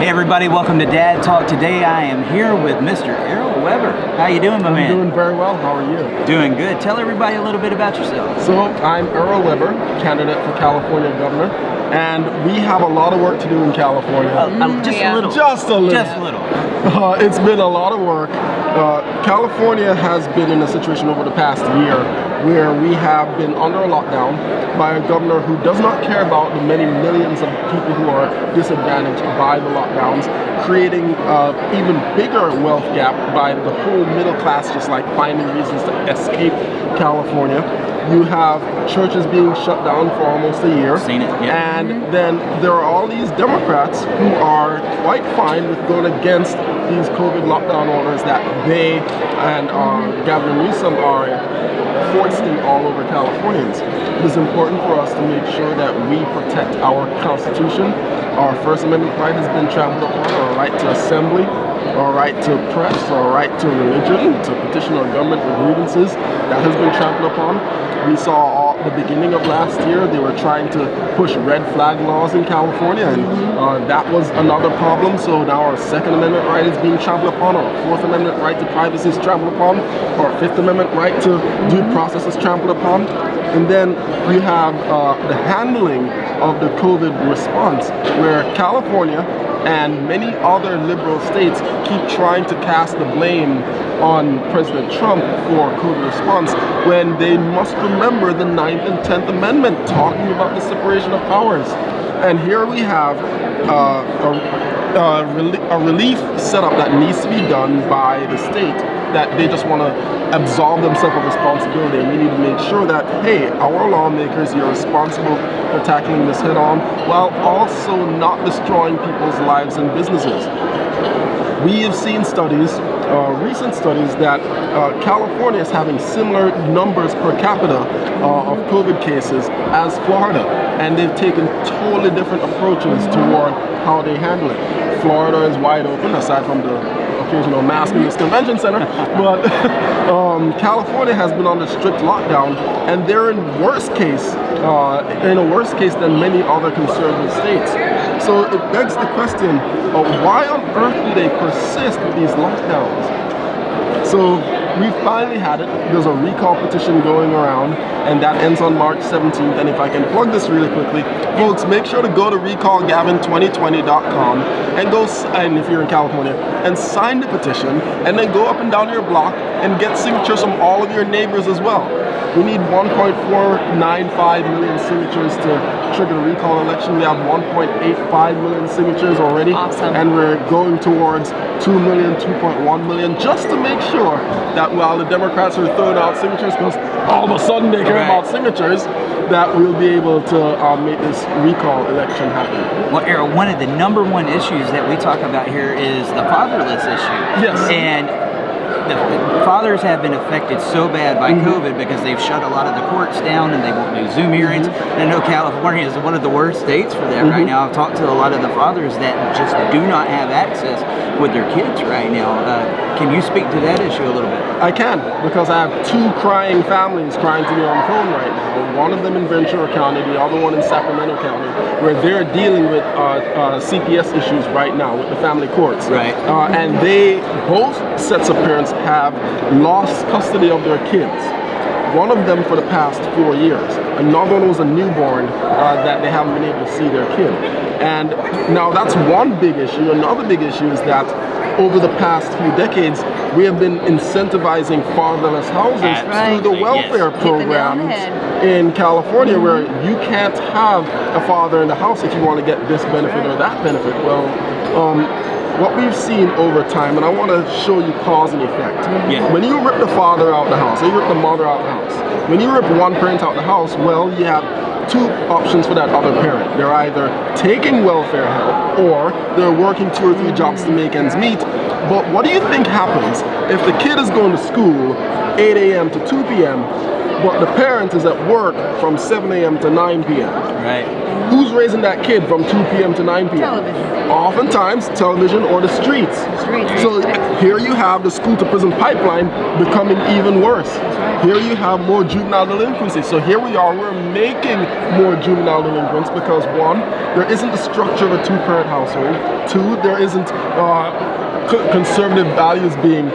Hey everybody, welcome to Dad Talk. Today I am here with Mr. Errol Webber. How you doing, my man? I'm doing very well. How are you? Doing good. Tell everybody a little bit about yourself. So I'm Errol Webber, candidate for California governor, and we have a lot of work to do in California. A little. Just a little. Just a little. It's been a lot of work. California has been in a situation over the past year where we have been under a lockdown by a governor who does not care about the many millions of people who are disadvantaged by the lockdowns, creating even bigger wealth gap by the whole middle class just like finding reasons to escape California. You have churches being shut down for almost a year. Seen it, yeah. And then there are all these Democrats who are quite fine with going against these COVID lockdown orders that they and Governor Newsom are foisting all over Californians. It is important for us to make sure that we protect our Constitution. Our First Amendment right has been trampled upon, our right to assembly, our right to press, our right to religion, to petition our government for grievances, that has been trampled upon. We saw the beginning of last year, they were trying to push red flag laws in California, and that was another problem. So now our Second Amendment right is being trampled upon, our Fourth Amendment right to privacy is trampled upon, our Fifth Amendment right to due process is trampled upon. And then you have the handling of the COVID response, where California and many other liberal states keep trying to cast the blame on President Trump for COVID response, when they must remember the 9th and 10th Amendment talking about the separation of powers. And here we have a relief setup that needs to be done by the state, that they just want to absolve themselves of responsibility. And we need to make sure that, hey, our lawmakers, you're responsible for tackling this head on, while also not destroying people's lives and businesses. We have seen studies, recent studies, that California is having similar numbers per capita of COVID cases as Florida, and they've taken totally different approaches toward how they handle it. Florida is wide open, aside from the occasional mask in this convention center, but California has been under strict lockdown, and they're in a worse case than many other conservative states. So it begs the question of why on earth do they persist with these lockdowns? So we finally had it. There's a recall petition going around, and that ends on March 17th. And if I can plug this really quickly, folks, make sure to go to recallgavin2020.com and if you're in California, and sign the petition, and then go up and down your block and get signatures from all of your neighbors as well. We need 1.495 million signatures to trigger the recall election. We have 1.85 million signatures already. Awesome. And we're going towards 2 million, 2.1 million, just to make sure that while the Democrats are throwing out signatures, because all of a sudden they care about signatures, that we'll be able to make this recall election happen. Well, Errol, one of the number one issues that we talk about here is the fatherless issue. Yes. And the fathers have been affected so bad by COVID because they've shut a lot of the courts down and they won't do Zoom hearings. And I know California is one of the worst states for that right now. I've talked to a lot of the fathers that just do not have access with their kids right now. Can you speak to that issue a little bit? I can, because I have two crying families crying to me on the phone right now. One of them in Ventura County, the other one in Sacramento County, where they're dealing with CPS issues right now with the family courts. Right. And they, both sets of parents, have lost custody of their kids. One of them for the past 4 years. Another one was a newborn that they haven't been able to see their kid. And now that's one big issue. Another big issue is that over the past few decades, we have been incentivizing fatherless houses through the welfare programs in California, where you can't have a father in the house if you want to get this benefit or that benefit. Well, what we've seen over time, and I want to show you cause and effect. When you rip the father out the house, or you rip the mother out the house, when you rip one parent out the house, well, you have two options for that other parent. They're either taking welfare help, or they're working 2 or 3 jobs to make ends meet. But what do you think happens if the kid is going to school 8 a.m. to 2 p.m., but the parent is at work from 7 a.m. to 9 p.m. Right. Who's raising that kid from 2 p.m. to 9 p.m.? Television. Oftentimes, television or the streets. So here you have the school to prison pipeline becoming even worse. Here you have more juvenile delinquency. So here we are, we're making more juvenile delinquents because one, there isn't the structure of a two-parent household. Two, there isn't conservative values being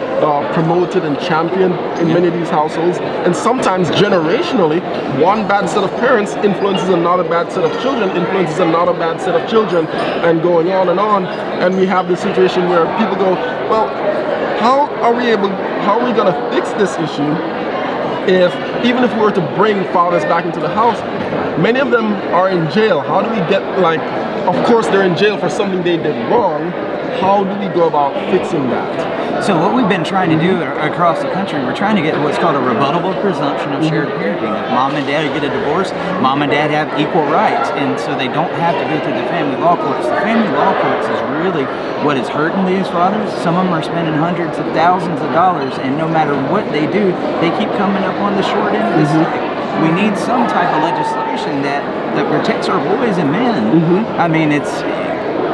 promoted and championed in many of these households. And sometimes generationally, one bad set of parents influences another bad set of children, influences another bad set of children, and going on. And we have this situation where people go, well, how are we going to fix this issue if, even if we were to bring fathers back into the house, many of them are in jail? How do we get, like, of course they're in jail for something they did wrong. How do we go about fixing that? So what we've been trying to do across the country, we're trying to get what's called a rebuttable presumption of shared parenting. If mom and dad get a divorce, mom and dad have equal rights, and so they don't have to go through the family law courts. The family law courts is really what is hurting these fathers. Some of them are spending hundreds of thousands of dollars, and no matter what they do, they keep coming up on the short end of the stick. We need some type of legislation that protects our boys and men. I mean,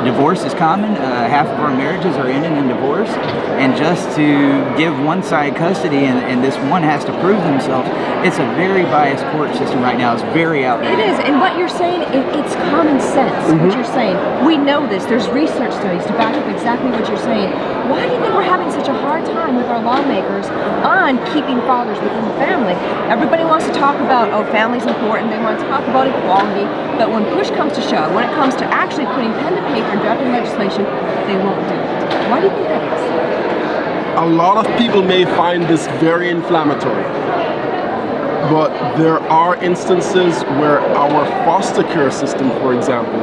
divorce is common. Half of our marriages are ending in divorce, and just to give one side custody and this one has to prove themselves, it's a very biased court system right now. It's very outdated. It is, and what you're saying, it's common sense. What you're saying, we know this. There's research studies to back up exactly what you're saying. Why do you think we're having such a hard time with our lawmakers on keeping fathers within the family? Everybody wants to talk about, oh, family's important. They want to talk about equality, but when push comes to shove, when it comes to actually putting pen to paper and drafting legislation, they won't do it. Why do you think that is? A lot of people may find this very inflammatory, but there are instances where our foster care system, for example,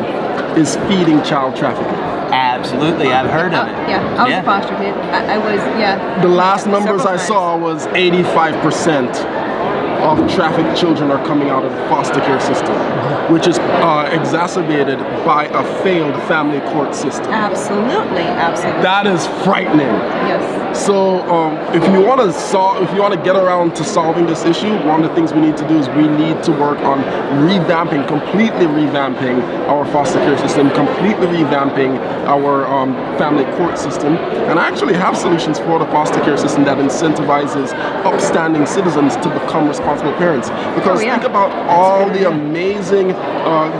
is feeding child trafficking. Absolutely, I've heard of it. I was a foster kid. I was. The last numbers I saw was 85% of trafficked children are coming out of the foster care system, which is exacerbated by a failed family court system. Absolutely. That is frightening. Yes. So if you want to get around to solving this issue, one of the things we need to do is we need to work on completely revamping our foster care system, completely revamping our family court system, and I actually have solutions for the foster care system that incentivizes upstanding citizens to become responsible parents. Because think about all the amazing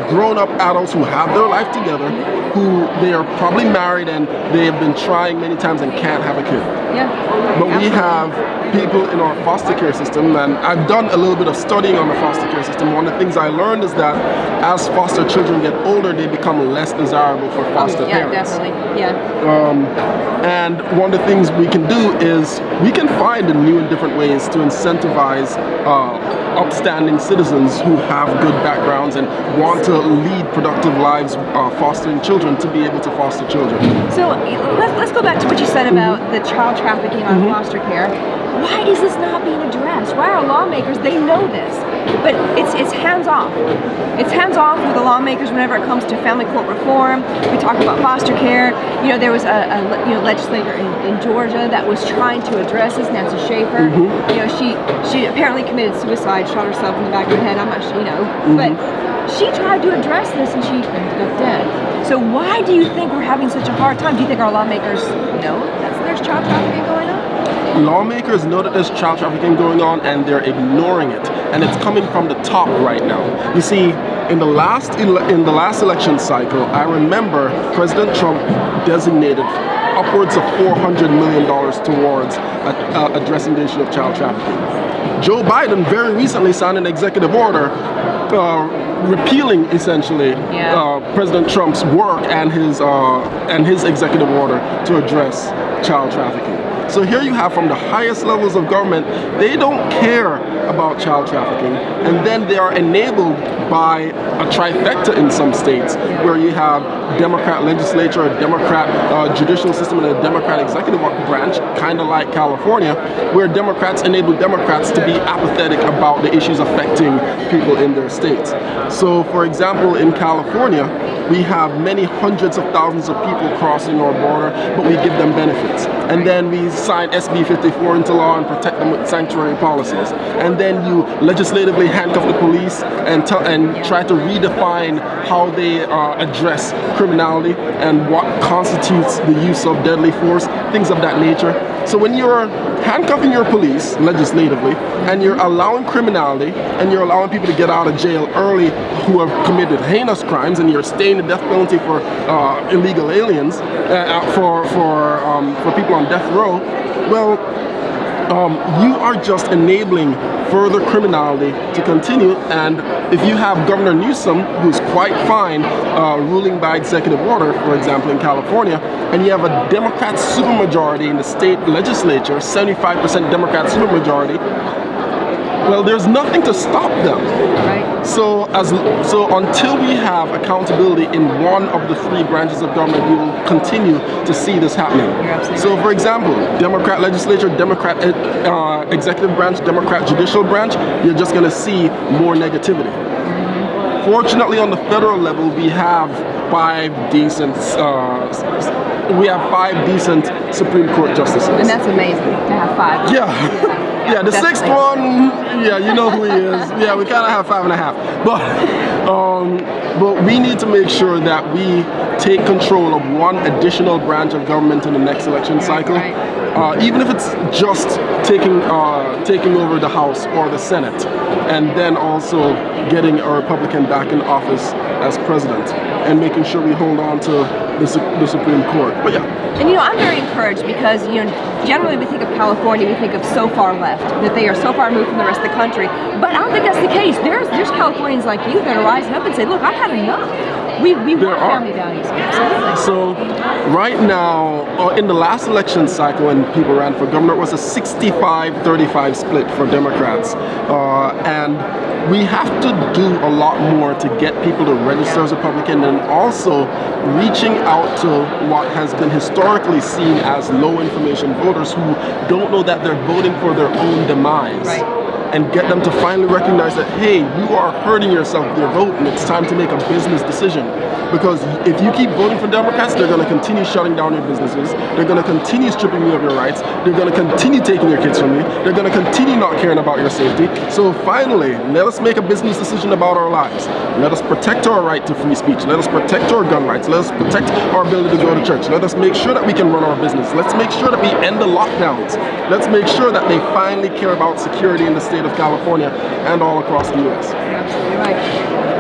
grown-up adults who have their life together, who they are probably married and they have been trying many times and can't have a kid. But we have people in our foster care system, and I've done a little bit of studying on the foster care system. One of the things I learned is that as foster children get older, they become less desirable for foster parents. Definitely. And one of the things we can do is we can find new and different ways to incentivize upstanding citizens who have good backgrounds and want to lead productive lives fostering children to be able to foster children. So let's go back to what you said about the child trafficking on foster care. Why is this not being addressed? Why are lawmakers, they know this, but it's hands-off. It's hands-off with the lawmakers whenever it comes to family court reform. We talk about foster care. You know, there was a legislator in Georgia that was trying to address this, Nancy Schaefer. You know, she apparently committed suicide, shot herself in the back of her head. I'm not sure, but she tried to address this and she ended up dead. So why do you think we're having such a hard time? Do you think our lawmakers know that there's child trafficking going on? Lawmakers know that there's child trafficking going on and they're ignoring it, and it's coming from the top right now. You see, in the last election cycle, I remember President Trump designated upwards of $400 million towards addressing the issue of child trafficking. Joe Biden very recently signed an executive order repealing essentially President Trump's work and his executive order to address child trafficking. So here you have from the highest levels of government, they don't care about child trafficking, and then they are enabled by a trifecta in some states where you have Democrat legislature, a Democrat judicial system, and a Democrat executive branch, kind of like California, where Democrats enable Democrats to be apathetic about the issues affecting people in their states. So, for example, in California, we have many hundreds of thousands of people crossing our border, but we give them benefits. And then we sign SB 54 into law and protect them with sanctuary policies. And then you legislatively handcuff the police and try to redefine how they address criminality and what constitutes the use of deadly force, things of that nature. So when you're handcuffing your police legislatively and you're allowing criminality and you're allowing people to get out of jail early who have committed heinous crimes, and you're staying the death penalty for illegal aliens, for people on death row, well, you are just enabling further criminality to continue. And if you have Governor Newsom, who's quite fine, ruling by executive order, for example, in California, and you have a Democrat supermajority in the state legislature, 75% Democrat supermajority, well, there's nothing to stop them. Right. So until we have accountability in one of the three branches of government, we will continue to see this happening. So, for example, Democrat legislature, Democrat executive branch, Democrat judicial branch, you're just going to see more negativity. Fortunately, on the federal level, we have five decent Supreme Court justices. And that's amazing to have five. Yeah, the sixth one, you know who he is. Yeah, we kind of have 5.5. But we need to make sure that we take control of one additional branch of government in the next election cycle. Even if it's just taking over the House or the Senate, and then also getting a Republican back in office as president, and making sure we hold on to the Supreme Court. But yeah. And I'm very encouraged because generally we think of California, we think of so far left, that they are so far removed from the rest of the country. But I don't think that's the case. There's Californians like you that are rising up and say, look, I've had enough. We want family values. Absolutely. So right now, in the last election cycle when people ran for governor, it was a 65-35 split for Democrats. And we have to do a lot more to get people to register as Republican, and also reaching out to what has been historically seen as low information voters who don't know that they're voting for their own demise. And get them to finally recognize that, hey, you are hurting yourself with your vote, and it's time to make a business decision. Because if you keep voting for Democrats, they're going to continue shutting down your businesses. They're going to continue stripping you of your rights. They're going to continue taking your kids from you. They're going to continue not caring about your safety. So finally, let us make a business decision about our lives. Let us protect our right to free speech. Let us protect our gun rights. Let us protect our ability to go to church. Let us make sure that we can run our business. Let's make sure that we end the lockdowns. Let's make sure that they finally care about security in the state of California and all across the U.S. You're absolutely right.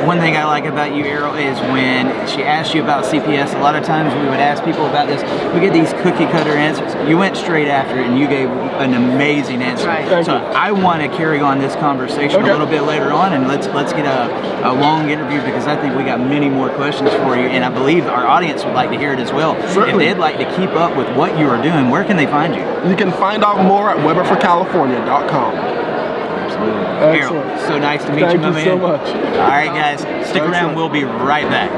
One thing I like about you, Errol, is when she asked you about CPS, a lot of times we would ask people about this, we get these cookie cutter answers. You went straight after it and you gave an amazing answer. Right. So I want to carry on this conversation a little bit later on, and let's get a long interview, because I think we got many more questions for you, and I believe our audience would like to hear it as well. Certainly. If they'd like to keep up with what you are doing, where can they find you? You can find out more at webberforcalifornia.com. Errol, so nice to meet you, my man. Thank you so much. All right, guys, stick around. We'll be right back.